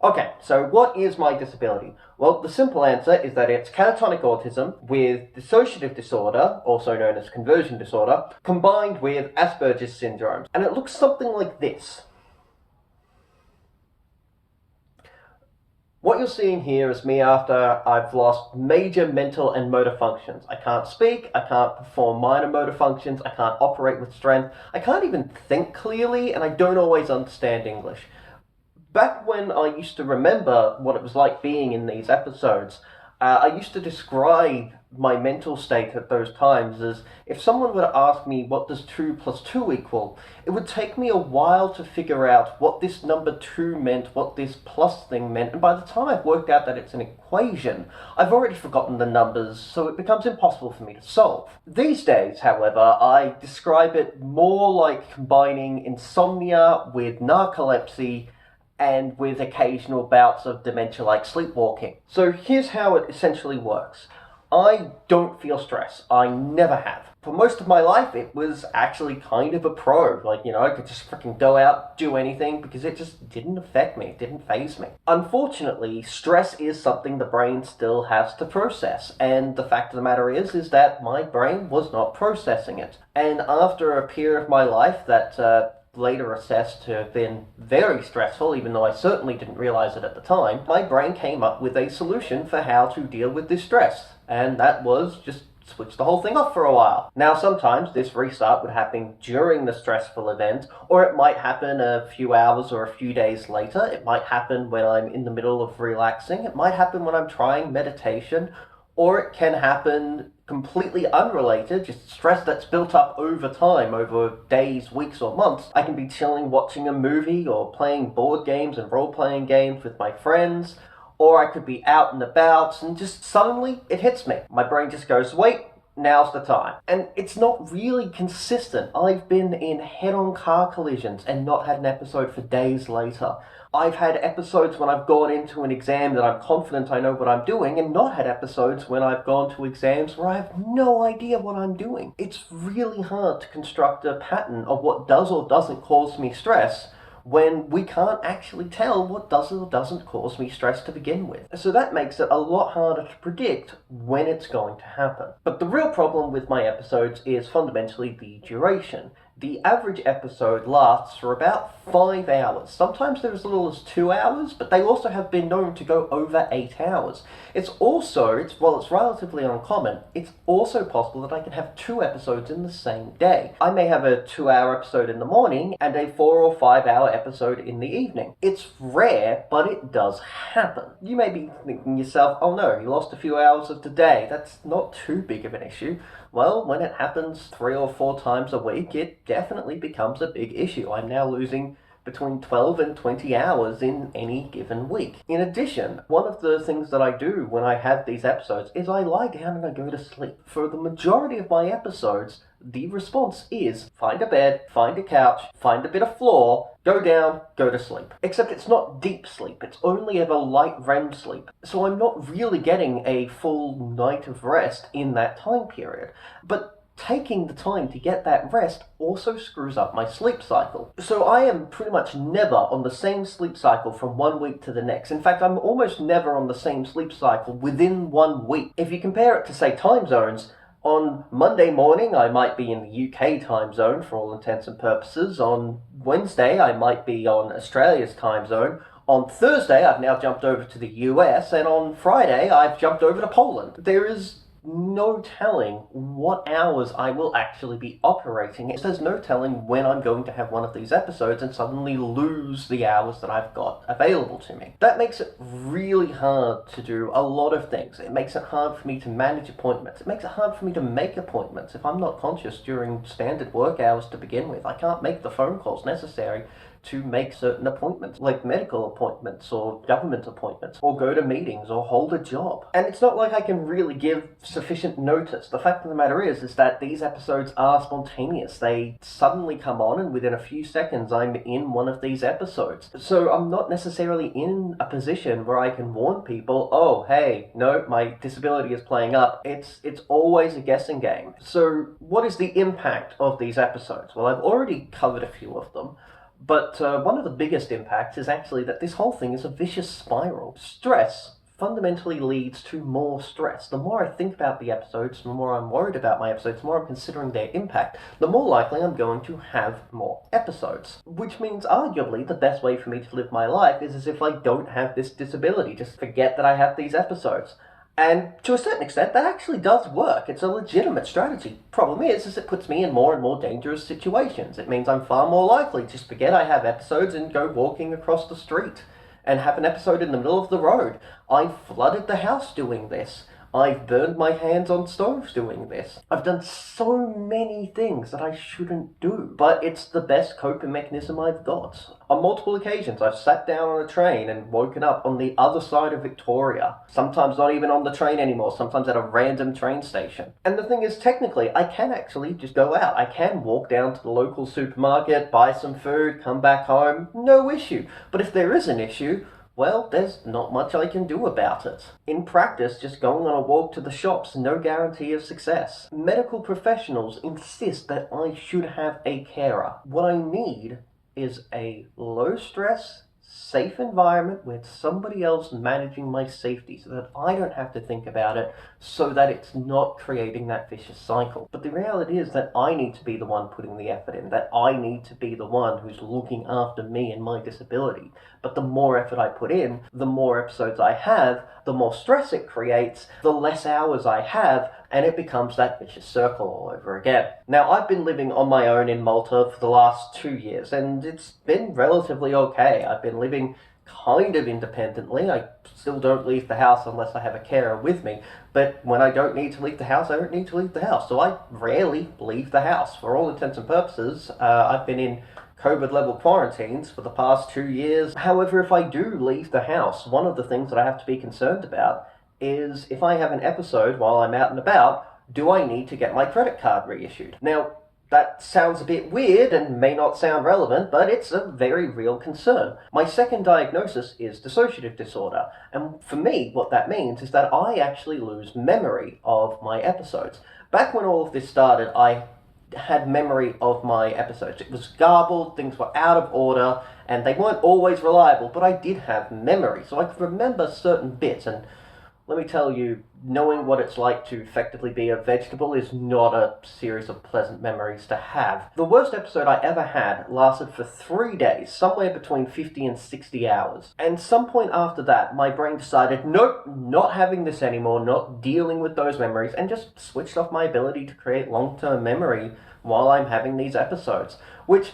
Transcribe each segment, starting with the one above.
Okay, so what is my disability? Well, the simple answer is that it's catatonic autism with dissociative disorder, also known as conversion disorder, combined with Asperger's syndrome. And it looks something like this. What you're seeing here is me after I've lost major mental and motor functions. I can't speak, I can't perform minor motor functions, I can't operate with strength, I can't even think clearly, and I don't always understand English. Back when I used to remember what it was like being in these episodes, I used to describe my mental state at those times as if someone were to ask me what does 2 plus 2 equal, it would take me a while to figure out what this number 2 meant, what this plus thing meant, and by the time I've worked out that it's an equation, I've already forgotten the numbers, so it becomes impossible for me to solve. These days, however, I describe it more like combining insomnia with narcolepsy and with occasional bouts of dementia-like sleepwalking. So here's how it essentially works. I don't feel stress. I never have. For most of my life, it was actually kind of a pro. I could just freaking go out, do anything, because it just didn't affect me. It didn't faze me. Unfortunately, stress is something the brain still has to process. And the fact of the matter is that my brain was not processing it. And after a period of my life that, later assessed to have been very stressful, even though I certainly didn't realize it at the time, my brain came up with a solution for how to deal with this stress, and that was just switch the whole thing off for a while. Now, sometimes this restart would happen during the stressful event, or it might happen a few hours or a few days later. It might happen when I'm in the middle of relaxing. It might happen when I'm trying meditation, or it can happen completely unrelated, just stress that's built up over time, over days, weeks, or months. I can be chilling, watching a movie, or playing board games and role-playing games with my friends, or I could be out and about, and just suddenly it hits me. My brain just goes, wait, now's the time. And it's not really consistent. I've been in head-on car collisions and not had an episode for days later. I've had episodes when I've gone into an exam that I'm confident I know what I'm doing, and not had episodes when I've gone to exams where I have no idea what I'm doing. It's really hard to construct a pattern of what does or doesn't cause me stress when we can't actually tell what does or doesn't cause me stress to begin with. So that makes it a lot harder to predict when it's going to happen. But the real problem with my episodes is fundamentally the duration. The average episode lasts for about 5 hours. Sometimes they're as little as 2 hours, but they also have been known to go over 8 hours. While it's relatively uncommon, it's also possible that I can have 2 episodes in the same day. I may have a 2-hour episode in the morning and a 4 or 5-hour episode in the evening. It's rare, but it does happen. You may be thinking to yourself, oh no, you lost a few hours of today. That's not too big of an issue. Well, when it happens 3 or 4 times a week, it definitely becomes a big issue. I'm now losing between 12 and 20 hours in any given week. In addition, one of the things that I do when I have these episodes is I lie down and I go to sleep. For the majority of my episodes, the response is find a bed, find a couch, find a bit of floor, go down, go to sleep. Except it's not deep sleep, it's only ever light REM sleep. So I'm not really getting a full night of rest in that time period. But taking the time to get that rest also screws up my sleep cycle. So I am pretty much never on the same sleep cycle from one week to the next. In fact, I'm almost never on the same sleep cycle within 1 week. If you compare it to, say, time zones, on Monday morning, I might be in the UK time zone for all intents and purposes. On Wednesday, I might be on Australia's time zone. On Thursday, I've now jumped over to the US, and on Friday, I've jumped over to Poland. There is no telling what hours I will actually be operating. There's no telling when I'm going to have one of these episodes and suddenly lose the hours that I've got available to me. That makes it really hard to do a lot of things. It makes it hard for me to manage appointments. It makes it hard for me to make appointments. If I'm not conscious during standard work hours to begin with, I can't make the phone calls necessary to make certain appointments, like medical appointments or government appointments, or go to meetings or hold a job. And it's not like I can really give sufficient notice. The fact of the matter is that these episodes are spontaneous. They suddenly come on, and within a few seconds I'm in one of these episodes. So I'm not necessarily in a position where I can warn people, oh, hey, no, my disability is playing up. It's always a guessing game. So what is the impact of these episodes? Well, I've already covered a few of them. But one of the biggest impacts is actually that this whole thing is a vicious spiral. Stress fundamentally leads to more stress. The more I think about the episodes, the more I'm worried about my episodes, the more I'm considering their impact, the more likely I'm going to have more episodes. Which means arguably the best way for me to live my life is as if I don't have this disability. Just forget that I have these episodes. And to a certain extent, that actually does work. It's a legitimate strategy. Problem is it puts me in more and more dangerous situations. It means I'm far more likely to forget I have episodes and go walking across the street and have an episode in the middle of the road. I flooded the house doing this. I've burned my hands on stoves doing this. I've done so many things that I shouldn't do, but it's the best coping mechanism I've got. On multiple occasions, I've sat down on a train and woken up on the other side of Victoria. Sometimes not even on the train anymore, sometimes at a random train station. And the thing is, technically, I can actually just go out. I can walk down to the local supermarket, buy some food, come back home, no issue. But if there is an issue, well, there's not much I can do about it. In practice, just going on a walk to the shops, no guarantee of success. Medical professionals insist that I should have a carer. What I need is a low-stress, safe environment with somebody else managing my safety so that I don't have to think about it, so that it's not creating that vicious cycle. But the reality is that I need to be the one putting the effort in, that I need to be the one who's looking after me and my disability. But the more effort I put in, the more episodes I have, the more stress it creates, the less hours I have, and it becomes that vicious circle all over again. Now, I've been living on my own in Malta for the last 2 years, and it's been relatively okay. I've been living kind of independently. I still don't leave the house unless I have a carer with me, but when I don't need to leave the house, I don't need to leave the house. So I rarely leave the house. For all intents and purposes, I've been in COVID-level quarantines for the past 2 years. However, if I do leave the house, one of the things that I have to be concerned about is if I have an episode while I'm out and about, do I need to get my credit card reissued? Now, that sounds a bit weird and may not sound relevant, but it's a very real concern. My second diagnosis is dissociative disorder, and for me, what that means is that I actually lose memory of my episodes. Back when all of this started, I had memory of my episodes. It was garbled, things were out of order, and they weren't always reliable, but I did have memory, so I could remember certain bits, and let me tell you, knowing what it's like to effectively be a vegetable is not a series of pleasant memories to have. The worst episode I ever had lasted for 3 days, somewhere between 50 and 60 hours. And some point after that, my brain decided, nope, not having this anymore, not dealing with those memories, and just switched off my ability to create long-term memory while I'm having these episodes, which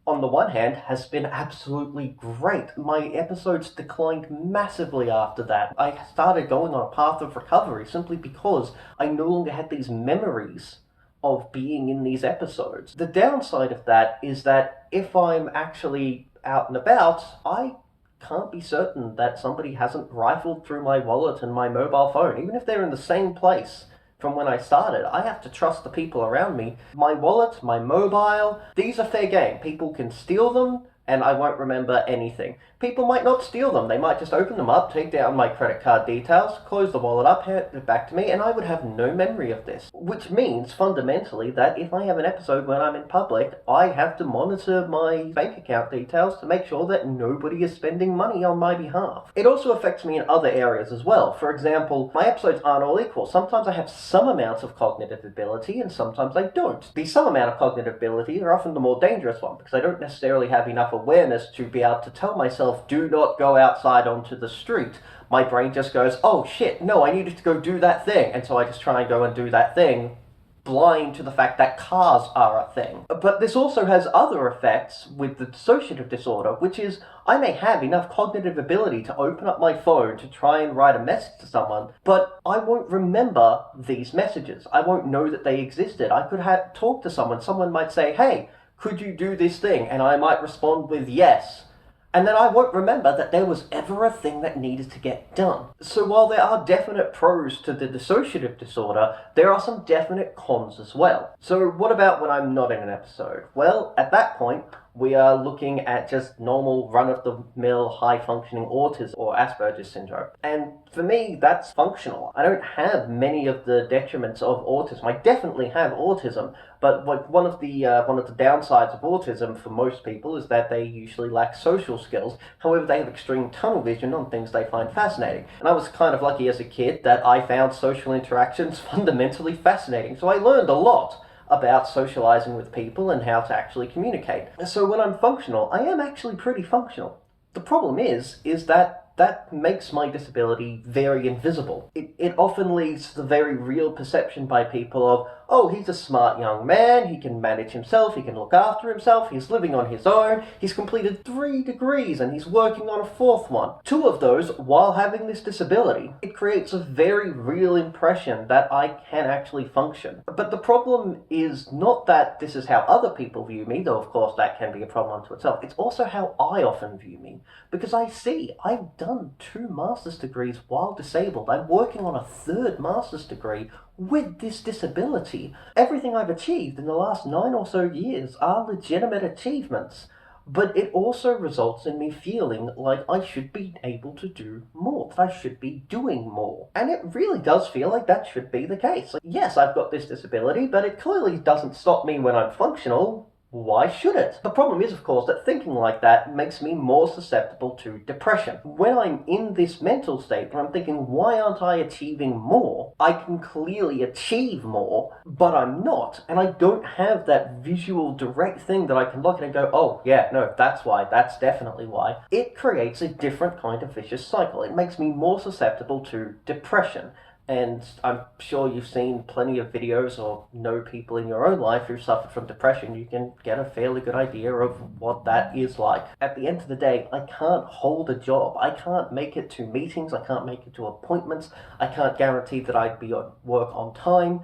on the one hand, has been absolutely great. My episodes declined massively after that. I started going on a path of recovery simply because I no longer had these memories of being in these episodes. The downside of that is that if I'm actually out and about, I can't be certain that somebody hasn't rifled through my wallet and my mobile phone, even if they're in the same place from when I started. I have to trust the people around me. My wallet, my mobile, these are fair game. People can steal them, and I won't remember anything. People might not steal them. They might just open them up, take down my credit card details, close the wallet up, hand it back to me, and I would have no memory of this. Which means, fundamentally, that if I have an episode when I'm in public, I have to monitor my bank account details to make sure that nobody is spending money on my behalf. It also affects me in other areas as well. For example, my episodes aren't all equal. Sometimes I have some amounts of cognitive ability, and sometimes I don't. The some amount of cognitive ability are often the more dangerous one, because I don't necessarily have enough awareness to be able to tell myself, do not go outside onto the street. My brain just goes, oh shit, no, I needed to go do that thing. And so I just try and go and do that thing, blind to the fact that cars are a thing. But this also has other effects with the dissociative disorder, which is I may have enough cognitive ability to open up my phone to try and write a message to someone, but I won't remember these messages. I won't know that they existed. I could talk to someone might say, hey, could you do this thing? And I might respond with yes. And then I won't remember that there was ever a thing that needed to get done. So while there are definite pros to the dissociative disorder, there are some definite cons as well. So what about when I'm not in an episode? Well, at that point, We are looking at just normal run-of-the-mill high-functioning autism or Asperger's syndrome. And for me, that's functional. I don't have many of the detriments of autism. I definitely have autism, but like one of the downsides of autism for most people is that they usually lack social skills. However, they have extreme tunnel vision on things they find fascinating. And I was kind of lucky as a kid that I found social interactions fundamentally fascinating. So I learned a lot about socializing with people and how to actually communicate. So when I'm functional, I am actually pretty functional. The problem is that makes my disability very invisible. It often leads to the very real perception by people of, oh, he's a smart young man, he can manage himself, he can look after himself, he's living on his own, he's completed 3 degrees and he's working on a 4th one. 2 of those while having this disability. It creates a very real impression that I can actually function. But the problem is not that this is how other people view me, though of course that can be a problem unto itself. It's also how I often view me. Because I've done 2 master's degrees while disabled. I'm working on a 3rd master's degree with this disability. Everything I've achieved in the last 9 or so years are legitimate achievements. But it also results in me feeling like I should be able to do more, that I should be doing more. And it really does feel like that should be the case. Like, yes, I've got this disability, but it clearly doesn't stop me when I'm functional. Why should it? The problem is, of course, that thinking like that makes me more susceptible to depression. When I'm in this mental state, when I'm thinking, why aren't I achieving more? I can clearly achieve more, but I'm not. And I don't have that visual, direct thing that I can look at and go, oh, yeah, no, that's why, that's definitely why. It creates a different kind of vicious cycle. It makes me more susceptible to depression. And I'm sure you've seen plenty of videos or know people in your own life who've suffered from depression. You can get a fairly good idea of what that is like. At the end of the day, I can't hold a job. I can't make it to meetings. I can't make it to appointments. I can't guarantee that I'd be at work on time.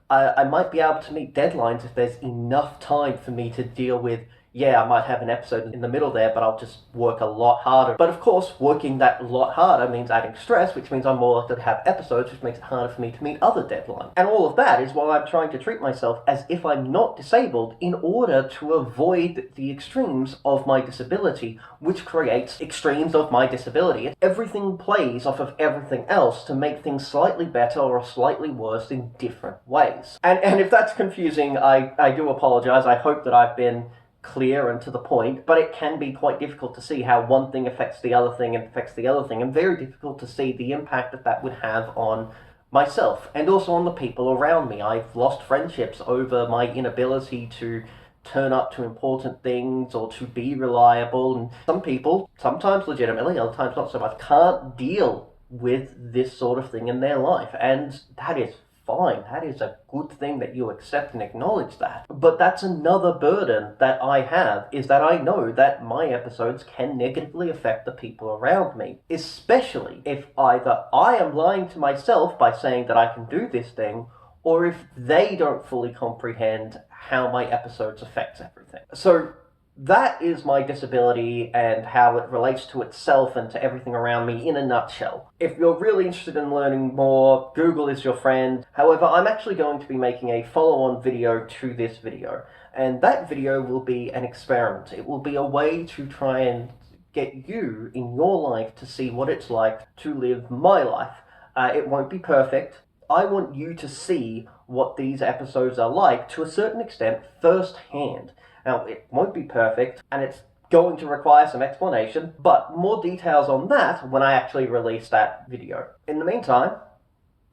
I might be able to meet deadlines if there's enough time for me to deal with, yeah, I might have an episode in the middle there, but I'll just work a lot harder. But of course, working that lot harder means adding stress, which means I'm more likely to have episodes, which makes it harder for me to meet other deadlines. And all of that is while I'm trying to treat myself as if I'm not disabled in order to avoid the extremes of my disability, which creates extremes of my disability. Everything plays off of everything else to make things slightly better or slightly worse in different ways. And if that's confusing, I do apologize. I hope that I've been clear and to the point, but it can be quite difficult to see how one thing affects the other thing and affects the other thing, and very difficult to see the impact that that would have on myself and also on the people around me. I've lost friendships over my inability to turn up to important things or to be reliable, and some people, sometimes legitimately, other times not so much, can't deal with this sort of thing in their life, and that is fine. That is a good thing that you accept and acknowledge that. But that's another burden that I have, is that I know that my episodes can negatively affect the people around me, especially if either I am lying to myself by saying that I can do this thing, or if they don't fully comprehend how my episodes affect everything. So that is my disability and how it relates to itself and to everything around me in a nutshell. If you're really interested in learning more, Google is your friend. However, I'm actually going to be making a follow-on video to this video, and that video will be an experiment. It will be a way to try and get you in your life to see what it's like to live my life. It won't be perfect. I want you to see what these episodes are like to a certain extent firsthand. Now, it won't be perfect, and it's going to require some explanation, but more details on that when I actually release that video. In the meantime,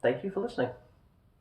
thank you for listening.